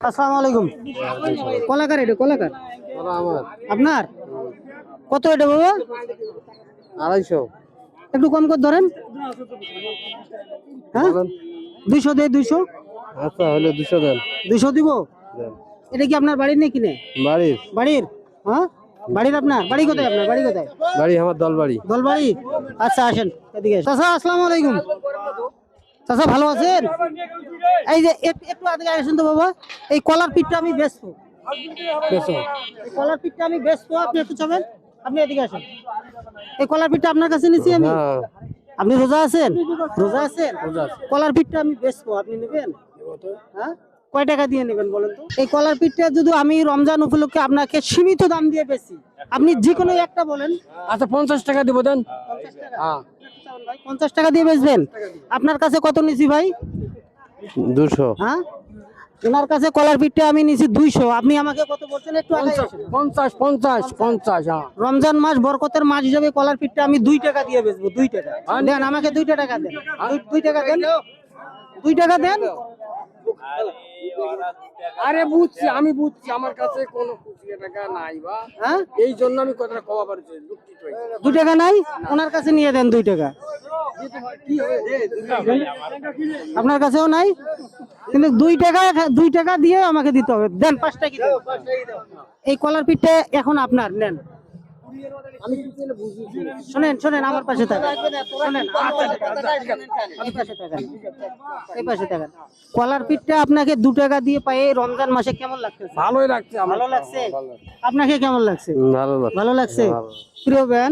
আসসালামু আলাইকুম। কলাকার এটা কলাকার আপনার কত এটা বাবা? 250। একটু কম করে ধরেন। হ্যাঁ 200 দে 200। আচ্ছা হলে 200 দেন। 200 দিব। দেন। এটা কি আপনার বাড়ির নেই কিনে? বাড়ির বাড়ির হ্যাঁ বাড়ির আপনার বাড়ি কোথায়? আপনার বাড়ি কোথায়? বাড়ি আমার দলবাড়ি। দলবাড়ি। আচ্ছা আসেন এদিকে। চাচা আসসালামু আলাইকুম। চাচা ভালো আছেন? এই যে একটু আগে আসেন তো বাবা। এই কলার পিঠটা আমি বেচবো। বেচো। এই কলার পিঠটা আমি বেচবো, আপনি একটু চাবেন। আপনি এদিকে আসেন। এই কলার পিঠটা আপনার কাছে নিছি আমি। হ্যাঁ আপনি রোজা আছেন? রোজা আছেন? রোজা আছি। কলার পিঠটা আমি বেচবো, আপনি নেবেন? হ্যাঁ কয় টাকা দিয়ে নেবেন বলেন তো? এই কলার পিঠটা যদি আমি রমজান উপলক্ষে আপনাকে সীমিত দাম দিয়ে বেচি, আপনি যে কোনো একটা বলেন। আচ্ছা 50 টাকা দিব দেন। 50 টাকা। হ্যাঁ 50 টাকা দিয়ে বেচবেন? আপনার কাছে কত নিছি ভাই? 200। হ্যাঁ ওনার কাছে কলার পিঠটা আমি নিছি 200, আপনি আমাকে কত বলছেন? একটু আগে আসেন। 50 50 50 হ্যাঁ। রমজান মাস বরকতের মাস হিসেবে কলার পিঠটা আমি 2 টাকা দিয়ে বেচবো। 2 টাকা দেন আমাকে, 2 টাকা দেন। 2 টাকা দেন, 2 টাকা দেন। আরে বুঝছি, আমি বুঝছি, আমার কাছে কোনো খুচরা টাকা নাই বা হ্যাঁ এই জন্য আমি কথাটা কওয়া পারছি। দুঃখিত হয়েছি। 2 টাকা নাই, ওনার কাছে নিয়ে দেন 2 টাকা। কি হবে আপনার কাছেও নাই, কিন্তু 2 টাকা দিয়ে আমাকে দিতে হবে। দেন 5 টাকা দেন। এই কলার পিঠটা এখন আপনার নেন। আমি কি বলে বুঝি? শোনেন শোনেন, আমার পাশে থাকেন। শোনেন এই পাশে থাকেন, এই পাশে থাকেন। কলার পিঠটা আপনাকে 2 টাকা দিয়ে পাই এই রমজান মাসে কেমন লাগছে? ভালোই লাগছে আমার। ভালো লাগছে? আপনাকে কেমন লাগছে? ভালো লাগছে। ভালো লাগছে? প্রিয় ব্যান